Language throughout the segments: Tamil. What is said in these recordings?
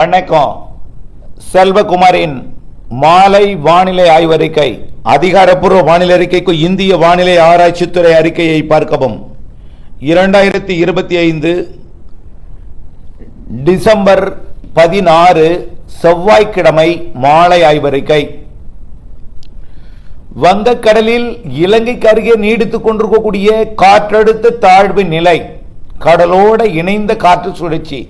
வணக்கம். செல்வகுமாரின் மாலை வானிலை ஆய்வறிக்கை. அதிகாரப்பூர்வ வானிலை அறிக்கைக்கு இந்திய வானிலை ஆராய்ச்சித்துறை அறிக்கையை பார்க்கவும். 2025 டிசம்பர் 16 செவ்வாய்க்கிழமை மாலை ஆய்வறிக்கை. வங்கக்கடலில் இலங்கைக்கு அருகே நீடித்துக் கொண்டிருக்கக்கூடிய காற்றழுத்த தாழ்வு நிலை, கடலோடு இணைந்த காற்று சுழற்சி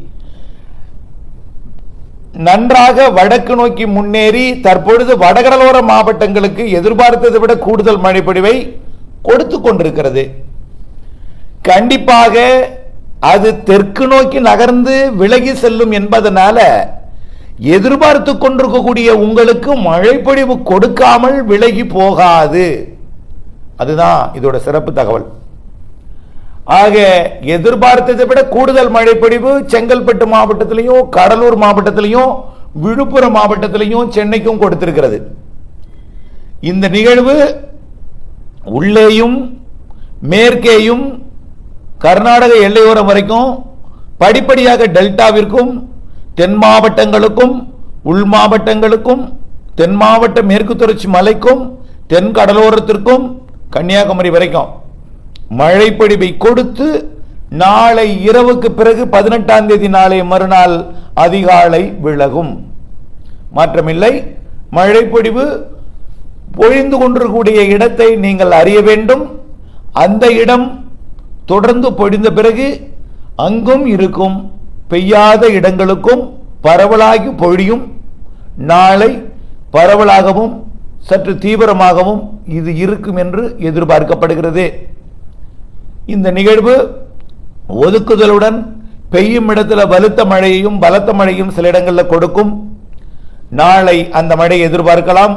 நன்றாக வடக்கு நோக்கி முன்னேறி தற்பொழுது வடகடலோர மாவட்டங்களுக்கு எதிர்பார்த்ததை விட கூடுதல் மழைப்பொழிவை கொடுத்து கொண்டிருக்கிறது. கண்டிப்பாக அது தெற்கு நோக்கி நகர்ந்து விலகி செல்லும் என்பதனால எதிர்பார்த்து கொண்டிருக்கக்கூடிய உங்களுக்கு மழைப்பொழிவு கொடுக்காமல் விலகி போகாது. அதுதான் இதோட சிறப்பு தகவல். ஆக எதிர்பார்த்ததை விட கூடுதல் மழைப்பொழிவு செங்கல்பட்டு மாவட்டத்திலையும், கடலூர் மாவட்டத்திலையும், விழுப்புரம் மாவட்டத்திலையும், சென்னைக்கும் கொடுத்திருக்கிறது. இந்த நிகழ்வு உள்ளேயும் மேற்கேயும் கர்நாடக எல்லையோரம் வரைக்கும் படிப்படியாக டெல்டாவிற்கும், தென் மாவட்டங்களுக்கும், உள் மாவட்டங்களுக்கும், தென் மாவட்ட மேற்கு தொடர்ச்சி மலைக்கும், தென் கடலோரத்திற்கும், கன்னியாகுமரி வரைக்கும் மழைப்பொழிவை கொடுத்து நாளை இரவுக்கு பிறகு 18ஆம் தேதி நாளை மறுநாள் அதிகாலை விலகும். மாற்றமில்லை. மழைப்பொழிவு பொழிந்து கொண்டிருக்கக்கூடிய இடத்தை நீங்கள் அறிய வேண்டும். அந்த இடம் தொடர்ந்து பொழிந்த பிறகு அங்கும் இருக்கும் பெய்யாத இடங்களுக்கும் பரவலாகி பொழியும். நாளை பரவலாகவும் சற்று தீவிரமாகவும் இது இருக்கும் என்று எதிர்பார்க்கப்படுகிறது. இந்த நிகழ்வு ஒதுக்குதலுடன் பெய்யும் இடத்துல வலுத்த மழையையும் பலத்த மழையும் சில இடங்களில் கொடுக்கும். நாளை அந்த மழை எதிர்பார்க்கலாம்.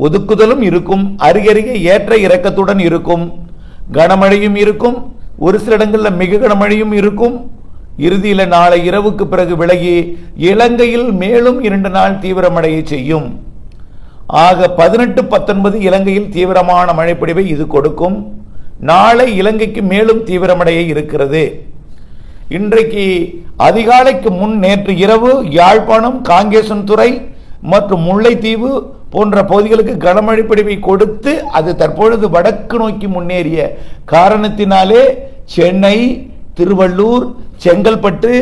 ஒதுக்குதலும் இருக்கும், அருகருகே ஏற்ற இறக்கத்துடன் இருக்கும். கனமழையும் இருக்கும், ஒரு சில இடங்களில் மிக கனமழையும் இருக்கும். இறுதியில் நாளை இரவுக்கு பிறகு விலகி இலங்கையில் மேலும் 2 நாள் தீவிர மழையை செய்யும். ஆக 18, 19 இலங்கையில் தீவிரமான மழைப்பொழிவை இது கொடுக்கும். நாளை இலங்கைக்கு மேலும் தீவிரமடைய இருக்கிறது. இன்றைக்கு அதிகாலைக்கு முன் நேற்று இரவு யாழ்ப்பாணம், காங்கேசன்துறை மற்றும் முல்லைத்தீவு போன்ற பகுதிகளுக்கு கனமழை பொழிவை கொடுத்து அது தற்பொழுது வடக்கு நோக்கி முன்னேறிய காரணத்தினாலே சென்னை, திருவள்ளூர், செங்கல்பட்டு,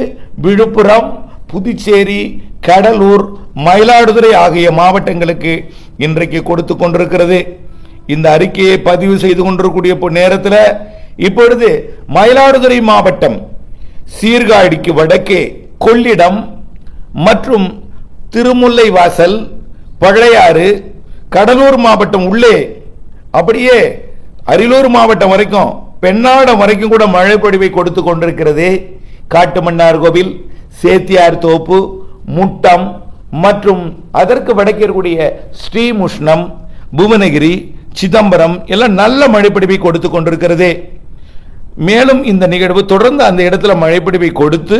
விழுப்புரம், புதுச்சேரி, கடலூர், மயிலாடுதுறை ஆகிய மாவட்டங்களுக்கு இன்றைக்கு கொடுத்து கொண்டிருக்கிறது. இந்த அறிக்கையை பதிவு செய்து கொண்டிருக்கூடிய நேரத்தில் இப்பொழுது மயிலாடுதுறை மாவட்டம் சீர்காழிக்கு வடக்கே கொள்ளிடம் மற்றும் திருமுல்லை வாசல், பழையாறு, கடலூர் மாவட்டம் உள்ளே அப்படியே அரியலூர் மாவட்டம் வரைக்கும், பெண்ணாடம் வரைக்கும் கூட மழை பொழிவை கொடுத்து கொண்டிருக்கிறது. காட்டுமன்னார் கோவில், சேத்தியார் தோப்பு, முட்டம் மற்றும் அதற்கு வடக்கே இருக்கக்கூடிய ஸ்ரீமுஷ்ணம், புவனகிரி, சிதம்பரம் எல்லாம் நல்ல மழைப்பொழிவை கொடுத்து கொண்டிருக்கிறது. மேலும் இந்த நிகழ்வு தொடர்ந்து அந்த இடத்துல மழைப்பொழிவை கொடுத்து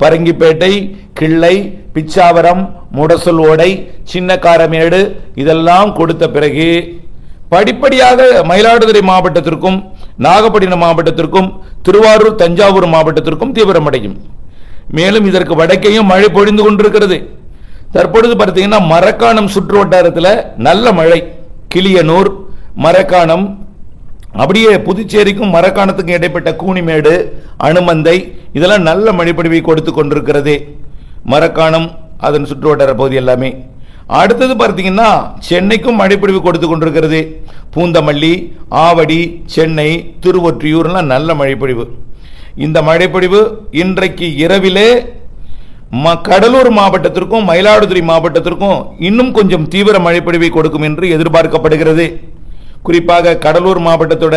பரங்கிப்பேட்டை, கிள்ளை, பிச்சாவரம், முடசல் ஓடை, சின்னக்காரமேடு இதெல்லாம் கொடுத்த பிறகு படிப்படியாக மயிலாடுதுறை மாவட்டத்திற்கும், நாகப்பட்டினம் மாவட்டத்திற்கும், திருவாரூர், தஞ்சாவூர் மாவட்டத்திற்கும் தீவிரமடையும். மேலும் இதற்கு வடக்கையும் மழை பொழிந்து கொண்டிருக்கிறது. தற்பொழுது பார்த்தீங்கன்னா மரக்காணம் சுற்று வட்டாரத்தில் நல்ல மழை. கிளியனூர், மரக்காணம், அப்படியே புதுச்சேரிக்கும் மரக்காணத்துக்கும் இடைப்பட்ட கூனிமேடு, அனுமந்தை இதெல்லாம் நல்ல மழைப்பொழிவை கொடுத்து கொண்டிருக்கிறது. மரக்காணம் அதன் சுற்று வட்டார பகுதி எல்லாமே. அடுத்தது பார்த்தீங்கன்னா சென்னைக்கும் மழைப்பொழிவு கொடுத்து கொண்டிருக்கிறது. பூந்தமல்லி, ஆவடி, சென்னை, திருவொற்றியூர்லாம் நல்ல மழைப்பொழிவு. இந்த மழைப்பொழிவு இன்றைக்கு இரவிலே கடலூர் மாவட்டத்திற்கும் மயிலாடுதுறை மாவட்டத்திற்கும் இன்னும் கொஞ்சம் தீவிர மழைப்பொழிவை கொடுக்கும் என்று எதிர்பார்க்கப்படுகிறது. குறிப்பாக கடலூர் மாவட்டத்தோட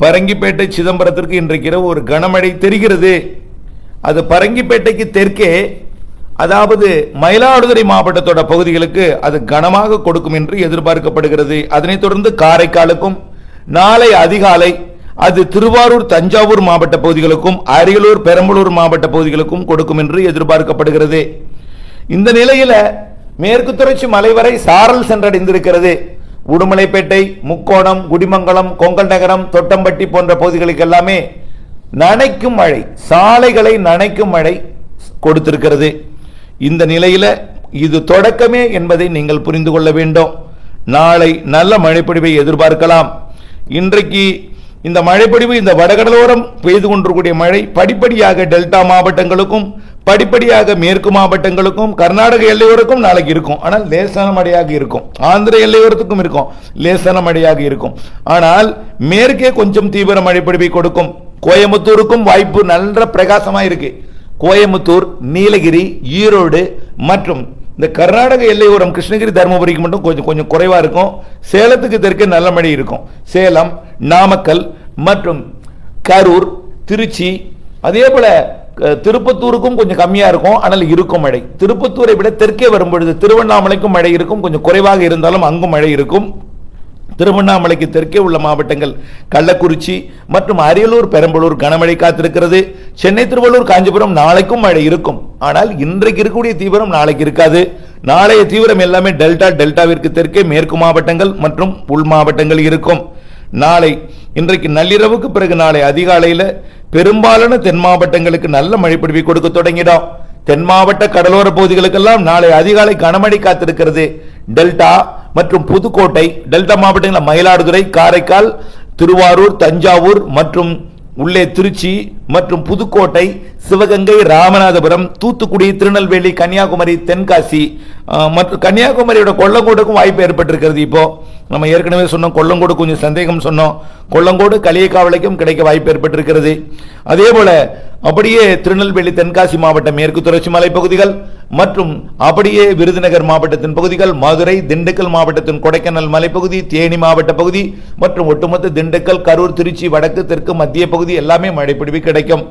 பரங்கிப்பேட்டை, சிதம்பரத்திற்கு இன்றைக்கு இரவு ஒரு கனமழை தெரிகிறது. அது பரங்கிப்பேட்டைக்கு தெற்கே, அதாவது மயிலாடுதுறை மாவட்டத்தோட பகுதிகளுக்கு அது கனமாக கொடுக்கும் என்று எதிர்பார்க்கப்படுகிறது. அதனைத் தொடர்ந்து காரைக்காலுக்கும் நாளை அதிகாலை அது திருவாரூர், தஞ்சாவூர் மாவட்ட பகுதிகளுக்கும், அரியலூர், பெரம்பலூர் மாவட்ட பகுதிகளுக்கும் கொடுக்கும் என்று எதிர்பார்க்கப்படுகிறது. இந்த நிலையில் மேற்கு தொடர்ச்சி மலை வரை சாரல் சென்றடைந்திருக்கிறது. உடுமலைப்பேட்டை, முக்கோணம், குடிமங்கலம், கொங்கல் நகரம், தொட்டம்பட்டி போன்ற பகுதிகளுக்கு எல்லாமே நனைக்கும் மழை, சாலைகளை நனைக்கும் மழை கொடுத்திருக்கிறது. இந்த நிலையில இது தொடக்கமே என்பதை நீங்கள் புரிந்து கொள்ள வேண்டும். நாளை நல்ல மழைப்பொழிவை எதிர்பார்க்கலாம். இன்றைக்கு இந்த மழைப்பொழிவு, இந்த வடகடலோரம் பெய்து கொண்டிருக்கூடிய மழை படிப்படியாக டெல்டா மாவட்டங்களுக்கும் படிப்படியாக மேற்கு மாவட்டங்களுக்கும் கர்நாடக எல்லையோருக்கும் நாளைக்கு இருக்கும். ஆனால் லேசான மழையாக இருக்கும். ஆந்திர எல்லையோரத்துக்கும் இருக்கும், லேசான மழையாக இருக்கும். ஆனால் மேற்கே கொஞ்சம் தீவிர மழைப்பொழிவை கொடுக்கும். கோயம்புத்தூருக்கும் வாய்ப்பு நல்ல பிரகாசமா இருக்கு. கோயம்புத்தூர், நீலகிரி, ஈரோடு மற்றும் இந்த கர்நாடக எல்லையோரம் கிருஷ்ணகிரி, தருமபுரிக்கு மட்டும் கொஞ்சம் கொஞ்சம் குறைவா இருக்கும். சேலத்துக்கு தெற்கே நல்ல மழை இருக்கும். சேலம், நாமக்கல் மற்றும் கரூர், திருச்சி, அதே போல திருப்பத்தூருக்கும் கொஞ்சம் கம்மியா இருக்கும். ஆனால் இருக்கும் மழை. திருப்பத்தூரை விட தெற்கே வரும்பொழுது திருவண்ணாமலைக்கும் மழை இருக்கும். கொஞ்சம் குறைவாக இருந்தாலும் அங்கும் மழை இருக்கும். திருவண்ணாமலைக்கு தெற்கே உள்ள மாவட்டங்கள் கள்ளக்குறிச்சி மற்றும் அரியலூர், பெரம்பலூர் கனமழை காத்திருக்கிறது. சென்னை, திருவள்ளூர், காஞ்சிபுரம் நாளைக்கும் மழை இருக்கும். ஆனால் இன்றைக்கு இருக்கக்கூடிய தீவிரம் நாளைக்கு இருக்காது. நாளைய தீவிரம் எல்லாமே டெல்டாவிற்கு தெற்கே மேற்கு மாவட்டங்கள் மற்றும் உள் மாவட்டங்கள் இருக்கும். நாளை இன்றைக்கு நள்ளிரவுக்கு பிறகு நாளை அதிகாலையில் பெரும்பாலான தென் மாவட்டங்களுக்கு நல்ல மழைப்பொழிவை கொடுக்க தொடங்கிடும். தென் மாவட்ட கடலோர பகுதிகளுக்கெல்லாம் நாளை அதிகாலை கனமழை காத்திருக்கிறது. டெல்டா மற்றும் புதுக்கோட்டை, டெல்டா மாவட்டங்கள் மயிலாடுதுறை, காரைக்கால், திருவாரூர், தஞ்சாவூர் மற்றும் உள்ளே திருச்சி மற்றும் புதுக்கோட்டை, சிவகங்கை, ராமநாதபுரம், தூத்துக்குடி, திருநெல்வேலி, கன்னியாகுமரி, தென்காசி மற்றும் கன்னியாகுமரியோட கொல்லங்கோடுக்கும் வாய்ப்பு ஏற்பட்டிருக்கிறது. இப்போ நம்ம ஏற்கனவே சொன்னோம், கொல்லங்கோடு கொஞ்சம் சந்தேகம் சொன்னோம். கொல்லங்கோடு களியக்காவளைக்கும் கிடைக்க வாய்ப்பு ஏற்பட்டிருக்கிறது. அதே போல அப்படியே திருநெல்வேலி, தென்காசி மாவட்ட மேற்கு தொடர்ச்சி மலைப்பகுதிகள் மற்றும் அப்படியே விருதுநகர் மாவட்டத்தின் பகுதிகள், மதுரை, திண்டுக்கல் மாவட்டத்தின் கொடைக்கானல் மலைப்பகுதி, தேனி மாவட்ட பகுதி மற்றும் ஒட்டுமொத்த திண்டுக்கல், கரூர், திருச்சி, வடக்கு, தெற்கு, மத்திய பகுதி எல்லாமே மழைப்பொழிவு கிடைக்கும்.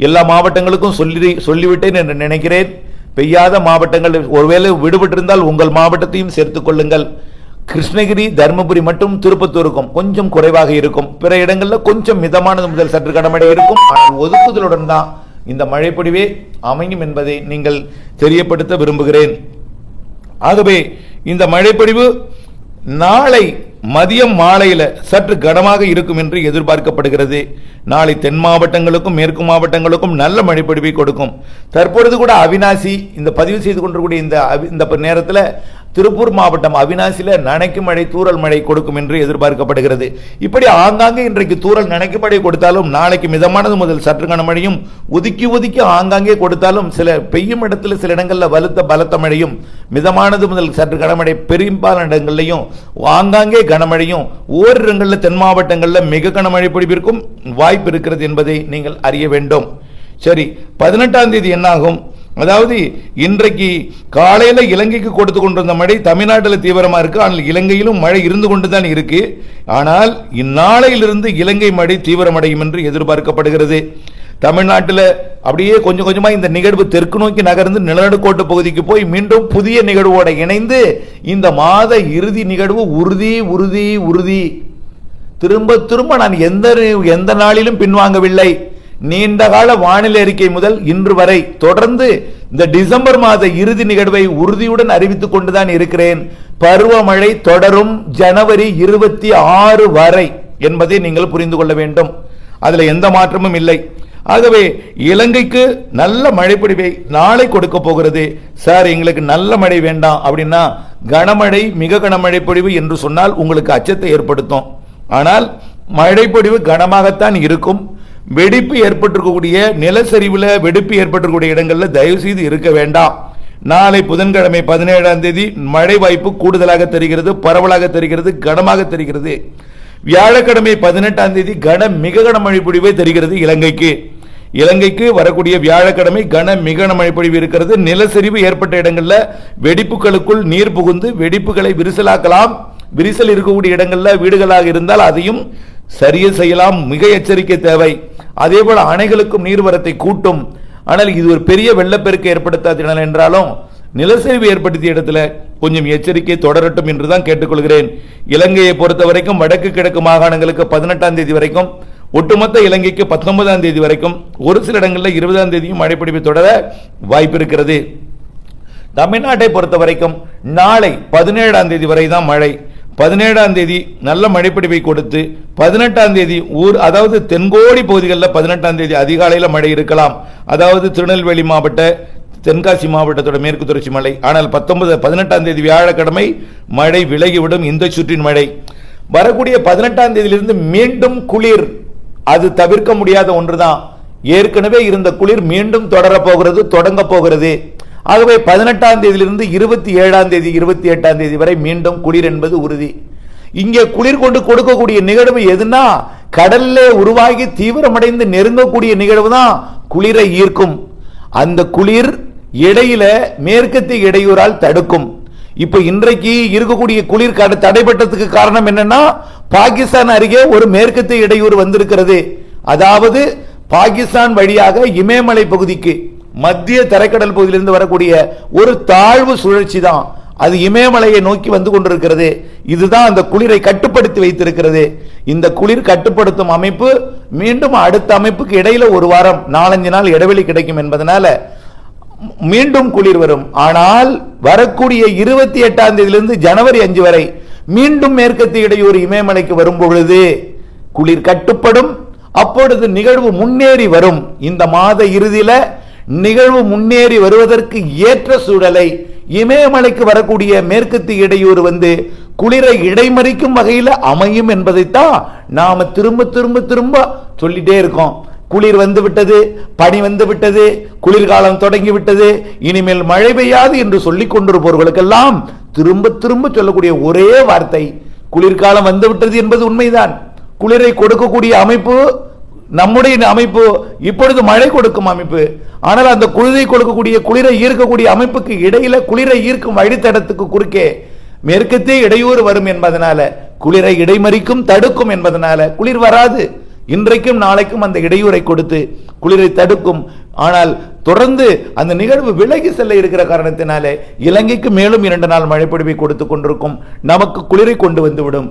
எல்லா மாவட்டங்களுக்கும் சொல்லிவிட்டேன் என்று நினைக்கிறேன். பெய்யாத மாவட்டங்கள் ஒருவேளை விடுபட்டிருந்தால் உங்கள் மாவட்டத்தையும் சேர்த்துக் கொள்ளுங்கள். கிருஷ்ணகிரி, தர்மபுரி மற்றும் திருப்பத்தூருக்கும் கொஞ்சம் குறைவாக இருக்கும். பிற இடங்களில் கொஞ்சம் மிதமானது முதல் சற்று கனமழை இருக்கும். ஆனால் ஒதுக்குதலுடன் தான் இந்த மழைப்பொழிவே அமையும் என்பதை நீங்கள் தெரியப்படுத்த விரும்புகிறேன். ஆகவே இந்த மழைப்பொழிவு நாளை மதியம் மாலையில சற்று கனமாக இருக்கும் என்று எதிர்பார்க்கப்படுகிறது. நாளை தென் மாவட்டங்களுக்கும் மேற்கு மாவட்டங்களுக்கும் நல்ல மழைப்பொழிவை கொடுக்கும். தற்பொழுது கூட அவிநாசி இந்த பதிவு செய்து கொண்டிருக்கூடிய இந்த நேரத்தில் திருப்பூர் மாவட்டம் அவிநாசியில நனைக்கும் மழை, தூறல் மழை கொடுக்கும் என்று எதிர்பார்க்கப்படுகிறது. இப்படி ஆங்காங்கே இன்றைக்கு தூறல் நனைக்கும் மழை கொடுத்தாலும் நாளைக்கு மிதமானது முதல் சற்று கனமழையும் ஒதுக்கி ஒதுக்கி ஆங்காங்கே கொடுத்தாலும் சில பெய்யும் இடத்துல சில இடங்களில் வலுத்த பலத்த மழையும், மிதமானது முதல் சற்று கனமழை பெரும்பாலான இடங்கள்லையும் ஆங்காங்கே கனமழையும், ஓரிரு இடங்களில் தென் மாவட்டங்களில் மிக கனமழை பொழிவிற்கும் வாய்ப்பு இருக்கிறது என்பதை நீங்கள் அறிய வேண்டும். சரி, 18ஆம் தேதி என்னாகும்? அதாவது இன்றைக்கு காலையில இலங்கைக்கு கொடுத்து கொண்டிருந்த மழை தமிழ்நாட்டில் தீவிரமா இருக்கு. ஆனால் இலங்கையிலும் மழை இருந்து கொண்டுதான் இருக்கு. ஆனால் இந்நாளையிலிருந்து இலங்கை மழை தீவிரமடையும் என்று எதிர்பார்க்கப்படுகிறது. தமிழ்நாட்டில் அப்படியே கொஞ்சம் கொஞ்சமா இந்த நிகழ்வு தெற்கு நோக்கி நகர்ந்து நிலநடுக்கோட்டு பகுதிக்கு போய் மீண்டும் புதிய நிகழ்வோட இணைந்து இந்த மாத இறுதி நிகழ்வு உறுதி உறுதி உறுதி. திரும்ப திரும்ப நான் எந்த நாளிலும் பின்வாங்கவில்லை. நீண்டகால வானிலை அறிக்கை முதல் இன்று வரை தொடர்ந்து இந்த டிசம்பர் மாத இறுதி நிகழ்வை உறுதியுடன் அறிவித்துக் கொண்டுதான் இருக்கிறேன். பருவமழை தொடரும் ஜனவரி 26 வரை என்பதை நீங்கள் புரிந்து கொள்ள வேண்டும். அதுல எந்த மாற்றமும் இல்லை. ஆகவே இலங்கைக்கு நல்ல மழைப்பொழிவை நாளை கொடுக்க போகிறது. சார், எங்களுக்கு நல்ல மழை வேண்டாம் அப்படின்னா கனமழை, மிக கனமழை பொழிவு என்று சொன்னால் உங்களுக்கு அச்சத்தை ஏற்படுத்தும். ஆனால் மழைப்பொழிவு கனமாகத்தான் இருக்கும். வெடிப்பு ஏற்பட்டிருக்கக்கூடிய நிலச்சரிவுல வெடிப்பு ஏற்பட்டிருக்கக்கூடிய இடங்களில் தயவு செய்து இருக்க வேண்டாம். நாளை புதன்கிழமை 17ஆம் தேதி மழை வாய்ப்பு கூடுதலாக தெரிகிறது, பரவலாக தெரிகிறது, கனமாக தெரிகிறது. வியாழக்கிழமை 18ஆம் தேதி மிக கனமழை பொழிவை தெரிகிறது இலங்கைக்கு வரக்கூடிய வியாழக்கிழமை மிக கனமழை பொழிவு இருக்கிறது. நிலச்சரிவு ஏற்பட்ட இடங்களில் வெடிப்புகளுக்குள் நீர் புகுந்து வெடிப்புகளை விரிசலாக்கலாம். விரிசல் இருக்கக்கூடிய இடங்களில் வீடுகளாக இருந்தால் அதையும் சரிய செய்யலாம். மிக எச்சரிக்கை தேவை. அதே போல அணைகளுக்கும் நீர்வரத்தை கூட்டும். ஆனால் இது ஒரு பெரிய வெள்ளப்பெருக்கு ஏற்படுத்தாத என்றாலும் நிலச்சரிவு ஏற்படுத்திய இடத்துல கொஞ்சம் எச்சரிக்கை தொடரட்டும் என்றுதான் கேட்டுக்கொள்கிறேன். இலங்கையை பொறுத்த வரைக்கும் வடக்கு கிழக்கு மாகாணங்களுக்கு 18ஆம் தேதி வரைக்கும், ஒட்டுமொத்த இலங்கைக்கு 19ஆம் தேதி வரைக்கும், ஒரு சில இடங்களில் 20ஆம் தேதியும் மழைப்பிடிப்பு தொடர வாய்ப்பு இருக்கிறது. தமிழ்நாட்டை பொறுத்த வரைக்கும் நாளை 17ஆம் தேதி வரை தான் மழை. 17ஆம் தேதி நல்ல மழைப்பிடிப்பை கொடுத்து 18ஆம் தேதி அதாவது தென்கோடி பகுதிகளில் 18ஆம் தேதி அதிகாலையில் மழை இருக்கலாம். அதாவது திருநெல்வேலி மாவட்ட, தென்காசி மாவட்டத்தோட மேற்கு தொடர்ச்சி மலை. ஆனால் 18ஆம் தேதி வியாழக்கிழமை மழை விலகிவிடும். இந்த சுற்றின் மழை வரக்கூடிய 18ஆம் தேதியிலிருந்து மீண்டும் குளிர், அது தவிர்க்க முடியாத ஒன்றுதான். ஏற்கனவே இருந்த குளிர் மீண்டும் தொடங்க போகிறது. ஆகவே 18ஆம் தேதியிலிருந்து 27ஆம் தேதி 28ஆம் தேதி வரை மீண்டும் குளிர் என்பது உறுதி. இங்கே குளிர் கொண்டு கொடுக்கக்கூடிய நிகழ்வு எதுனா, கடல்ல உருவாகி தீவிரமடைந்து நெருங்கக்கூடிய நிகழ்வு தான் குளிரை ஈர்க்கும். அந்த குளிர் இடையில மேற்கத்திய இடையூறால் தடுக்கும். இப்ப இன்றைக்கு இருக்கக்கூடிய குளிர் தடைப்பட்டதுக்கு காரணம் என்னன்னா, பாகிஸ்தான் அருகே ஒரு மேற்கத்திய இடையூறு வந்திருக்கிறது. அதாவது பாகிஸ்தான் வழியாக இமயமலை பகுதிக்கு மத்திய தரைக்கடல் பகுதியிலிருந்து வரக்கூடிய ஒரு தாழ்வு சுழற்சி தான் அது இமயமலையை நோக்கி வந்து கொண்டிருக்கிறது. இதுதான் அந்த குளிரை கட்டுப்படுத்தி வைத்திருக்கிறது. இந்த குளிர் கட்டுப்படுத்தும் அமைப்பு மீண்டும் அடுத்த அமைப்புக்கு இடையில ஒரு வாரம் 4-5 நாள் இடைவெளி கிடைக்கும் என்பதனால மீண்டும் குளிர் வரும். ஆனால் வரக்கூடிய 28ஆம் தேதியிலிருந்து ஜனவரி 5 வரை மீண்டும் மேற்கத்திய இடையூறு இமயமலைக்கு வரும் பொழுது குளிர் கட்டுப்படும். அப்பொழுது நிகழ்வு முன்னேறி வரும். இந்த மாத இறுதியில நிகழ்வு முன்னேறி வருவதற்கு ஏற்ற சூழலை இமயமலைக்கு வரக்கூடிய மேற்கத்திய இடையூறு வந்து குளிரை இடைமறிக்கும் வகையில் அமையும் என்பதைத்தான் நாம திரும்ப திரும்ப திரும்ப சொல்லிட்டே இருக்கோம். குளிர் வந்து விட்டது, பனி வந்து விட்டது, குளிர்காலம் தொடங்கி விட்டது, இனிமேல் மழை பெய்யாது என்று சொல்லிக் கொண்டிருப்பவர்களுக்கெல்லாம் திரும்ப திரும்ப சொல்லக்கூடிய ஒரே வார்த்தை குளிர்காலம் வந்து விட்டது என்பது உண்மைதான். குளிரை கொடுக்கக்கூடிய அமைப்பு நம்முடைய அமைப்பு இப்பொழுது மழை கொடுக்கும் அமைப்பு. ஆனால் அந்த குளிரை கொடுக்கக்கூடிய குளிரை ஈர்க்கக்கூடிய அமைப்புக்கு இடையில குளிரை ஈர்க்கும் வழித்தடத்துக்கு குறுக்கே மேற்கத்திய இடையூறு வரும் என்பதனால, குளிரை இடைமறிக்கும் தடுக்கும் என்பதனால குளிர் வராது. இன்றைக்கும் நாளைக்கும் அந்த இடையூறை கொடுத்து குளிரை தடுக்கும். ஆனால் தொடர்ந்து அந்த நிகழ்வு விலகி செல்ல இருக்கிற காரணத்தினால இலங்கைக்கு மேலும் 2 நாள் மழை பொழிவை கொடுத்து கொண்டிருக்கும். நமக்கு குளிரை கொண்டு வந்துவிடும்.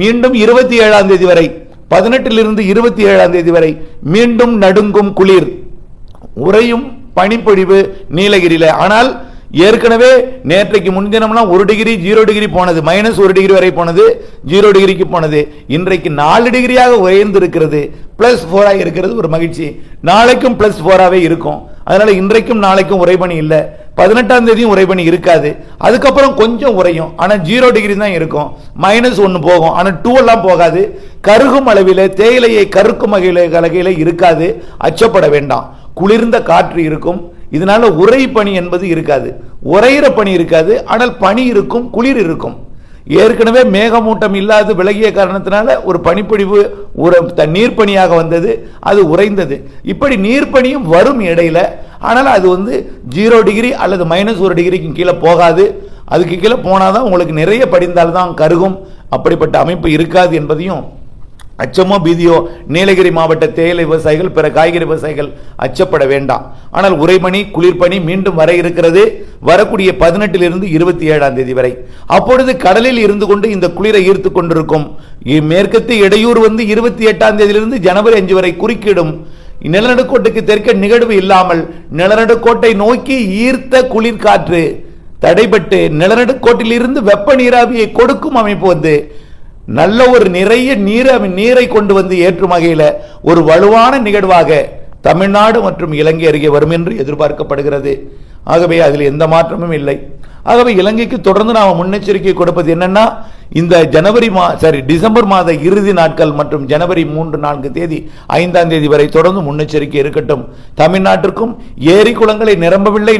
மீண்டும் 27ஆம் தேதி வரை, 18லிருந்து 27ஆம் தேதி வரை மீண்டும் நடுங்கும் குளிர், உறையும் பனிப்பொழிவு நீலகிரியில. ஆனால் ஏற்கனவே நேற்றைக்கு முன்தினம்லாம் 1 டிகிரி 0 டிகிரி போனது, -1 டிகிரி வரை போனது, 0 டிகிரிக்கு போனது. இன்றைக்கு 4 டிகிரியாக உயர்ந்திருக்கிறது, +4 இருக்கிறது. ஒரு மகிழ்ச்சி. நாளைக்கும் +4 இருக்கும். அதனால இன்றைக்கும் நாளைக்கும் உறைபனி இல்லை. 18ஆம் தேதியும் உறைபனி இருக்காது. அதுக்கப்புறம் கொஞ்சம் உறையும். ஆனா 0 டிகிரி தான் இருக்கும். -1 போகும். ஆனா 2 எல்லாம் போகாது. கருகும் அளவிலே தேயிலையை கருக்கும் வகையில இருக்காது. அச்சப்பட வேண்டாம். குளிர்ந்த காற்று இருக்கும். இதனால உறை பனி என்பது இருக்காது. உறையிற பனி இருக்காது. ஆனால் பனி இருக்கும், குளிர் இருக்கும். ஏற்கனவே மேகமூட்டம் இல்லாது விலகிய காரணத்தினால ஒரு பனிப்பொழிவு நீர்ப்பனியாக வந்தது, அது உறைந்தது. இப்படி நீர்ப்பனியும் வரும் இடையில. ஆனால் அது 0 டிகிரி அல்லது -1 டிகிரிக்கு கீழே போகாது. அதுக்கு கீழே போனாதான் உங்களுக்கு நிறைய படிந்தால்தான் கருகும். அப்படிப்பட்ட அமைப்பு இருக்காது என்பதையும் அச்சமோ பீதியோ நீலகிரி மாவட்ட தேயிலை விவசாயிகள், பிற காய்கறி விவசாயிகள் அச்சப்பட வேண்டாம். ஆனால் உறைபனி குளிர்பனி மீண்டும் வர இருக்கிறது. வரக்கூடிய 18லிருந்து 27ஆம் தேதி வரை. அப்பொழுது கடலில் இருந்து கொண்டு இந்த குளிரை ஈர்த்து கொண்டிருக்கும் மேற்கத்திய இடையூறு 28ஆம் தேதியிலிருந்து ஜனவரி 5 வரை குறுக்கிடும். நிலநடுக்கோட்டுக்கு தெற்க நிகழ்வு இல்லாமல் நிலநடுக்கோட்டை நோக்கி ஈர்த்த குளிர் காற்று தடைபட்டு நிலநடுக்கோட்டில் இருந்து வெப்ப நீராவியை கொடுக்கும் அமைப்பு நல்ல ஒரு நிறைய நீரை கொண்டு வந்து ஏற்றும் வகையில் ஒரு வலுவான நிகழ்வாக தமிழ்நாடு மற்றும் இலங்கை அருகே வரும் என்று எதிர்பார்க்கப்படுகிறது. ஆகவே அதில் எந்த மாற்றமும் இல்லை. ஆகவே இலங்கைக்கு தொடர்ந்து நாம் முன்னெச்சரிக்கை கொடுப்பது என்னன்னா, இந்த டிசம்பர் மாத இறுதி நாட்கள் மற்றும் ஜனவரி 3-4 தேதி 5ஆம் தேதி வரை தொடர்ந்து முன்னெச்சரிக்கை இருக்கட்டும். தமிழ்நாட்டிற்கும் ஏரி குளங்களை நிரம்பவில்லை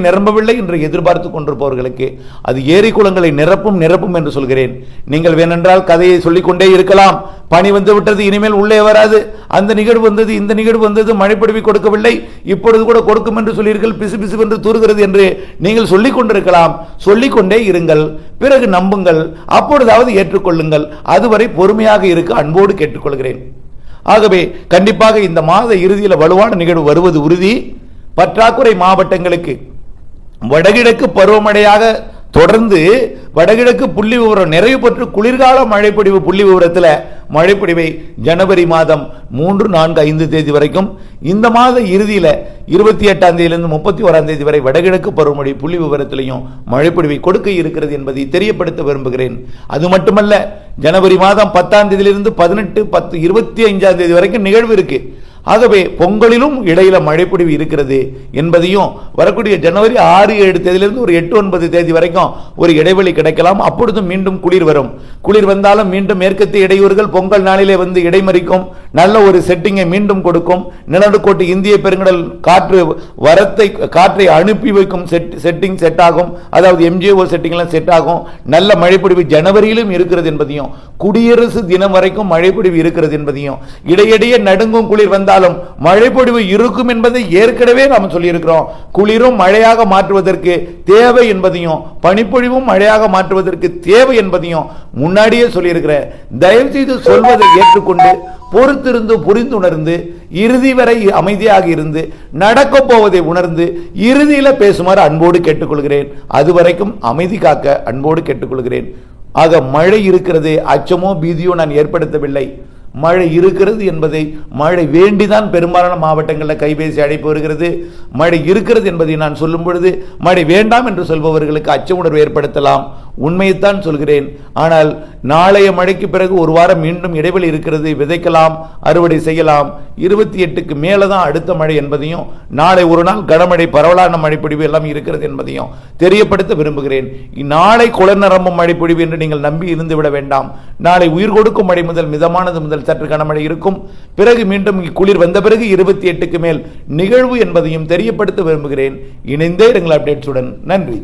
என்று எதிர்பார்த்து கொண்டிருப்பவர்களுக்கு அது ஏரி குளங்களை நிரப்பும் என்று சொல்கிறேன். நீங்கள் வேணென்றால் கதையை சொல்லிக்கொண்டே இருக்கலாம். பனி வந்து விட்டது, இனிமேல் உள்ளே வராது, அந்த நிகழ்வு வந்தது, இந்த நிகழ்வு வந்தது, மழைப்பொழிவை கொடுக்கவில்லை, இப்பொழுது கூட கொடுக்கும் என்று சொல்லீர்கள், பிசு பிசுவென்று தூறுகிறது என்று நீங்கள் சொல்லிக் கொண்டிருக்கலாம். சொல்லிக்கொண்டே இருங்கள், பிறகு நம்புங்கள், அப்பொழுதாவது ஏற்றுக்கொள்ளுங்கள். அதுவரை பொறுமையாக இருக்க அன்போடு கேட்டுக்கொள்கிறேன். ஆகவே கண்டிப்பாக இந்த மாத இறுதியில் வலுவான நிகழ்வு வருவது உறுதி. பற்றாக்குறை மாவட்டங்களுக்கு வடகிழக்கு பருவமழையாக தொடர்ந்து வடகிழக்கு புள்ளி விவரம் நிறைவு பெற்று குளிர்கால மழைப்பொழிவு புள்ளி விவரத்தில் மழைப்பொழிவை ஜனவரி மாதம் 3, 4, 5 தேதி வரைக்கும், இந்த மாத இறுதியில் 28ஆம் தேதியிலிருந்து 31ஆம் தேதி வரை வடகிழக்கு பருவமழை புள்ளி விவரத்திலையும் மழைப்பொழிவை கொடுக்க இருக்கிறது என்பதை தெரியப்படுத்த விரும்புகிறேன். அது மட்டுமல்ல, ஜனவரி மாதம் 10ஆம் தேதியிலிருந்து 18, 10, 25ஆம் தேதி வரைக்கும் நிகழ்வு இருக்கு. ஆகவே பொங்கலிலும் இடையில மழைப்பொழிவு இருக்கிறது என்பதையும் வரக்கூடிய ஜனவரி 6-7 தேதியிலிருந்து ஒரு 8-9 தேதி வரைக்கும் ஒரு இடைவெளி கிடைக்கலாம். அப்பொழுதும் மீண்டும் குளிர் வரும். குளிர் வந்தாலும் மீண்டும் மேற்கத்திய இடையூறுகள் பொங்கல் நாளிலே வந்து இடைமறிக்கும். நல்ல ஒரு செட்டிங்கை மீண்டும் கொடுக்கும். நிலநடுக்கோட்டு இந்திய பெருங்கடல் காற்றை அனுப்பி வைக்கும் செட்டிங் செட் ஆகும். அதாவது MJO செட்டிங்லாம் செட் ஆகும். நல்ல மழைப்பொழிவு ஜனவரியிலும் இருக்கிறது என்பதையும், குடியரசு தினம் வரைக்கும் மழைப்பொழிவு இருக்கிறது என்பதையும், இடையிடையே நடுங்கும் குளிர் வந்தாலும் மழைப்பொழிவு இருக்கும் என்பதை ஏற்கனவே நாம் சொல்லியிருக்கிறோம். குளிரும் மழையாக மாற்றுவதற்கு தேவை என்பதையும், பனிப்பொழிவும் மழையாக மாற்றுவதற்கு தேவை என்பதையும் முன்னாடியே சொல்லியிருக்கிற. தயவு செய்து சொல்வதை ஏற்றுக்கொண்டு பொறுத்திருந்து புரிந்துணர்ந்து இறுதி வரை அமைதியாக இருந்து நடக்க போவதை உணர்ந்து இறுதியில பேசுமாறு அன்போடு கேட்டுக்கொள்கிறேன். அதுவரைக்கும் அமைதி காக்க அன்போடு கேட்டுக்கொள்கிறேன். ஆக மழை இருக்கிறது, அச்சமோ பீதியோ நான் ஏற்படுத்தவில்லை. மழை இருக்கிறது என்பதை, மழை வேண்டிதான் பெரும்பாலான மாவட்டங்களில் கைபேசி அழைப்பு வருகிறது. மழை இருக்கிறது என்பதை நான் சொல்லும் பொழுது மழை வேண்டாம் என்று சொல்பவர்களுக்கு அச்ச உணர்வு ஏற்படுத்தலாம். உண்மையைத்தான் சொல்கிறேன். ஆனால் நாளைய மழைக்கு பிறகு ஒரு வாரம் மீண்டும் இடைவெளி இருக்கிறது. விதைக்கலாம், அறுவடை செய்யலாம். 28க்கு மேலதான் அடுத்த மழை என்பதையும், நாளை ஒரு நாள் கனமழை பரவலான மழைப்பொழிவு எல்லாம் இருக்கிறது என்பதையும் தெரியப்படுத்த விரும்புகிறேன். நாளை குளர் நிரம்பும் மழைப்பொழிவு என்று நீங்கள் நம்பி இருந்து விட வேண்டாம். நாளை உயிர் கொடுக்கும் மழை முதல் மிதமானது முதல் சற்று கனமழை இருக்கும். பிறகு மீண்டும் குளிர் வந்த பிறகு 28க்கு மேல் நிகழ்வு என்பதையும் தெரியப்படுத்த விரும்புகிறேன். இணைந்தே இருங்கள் அப்டேட்ஸுடன். நன்றி.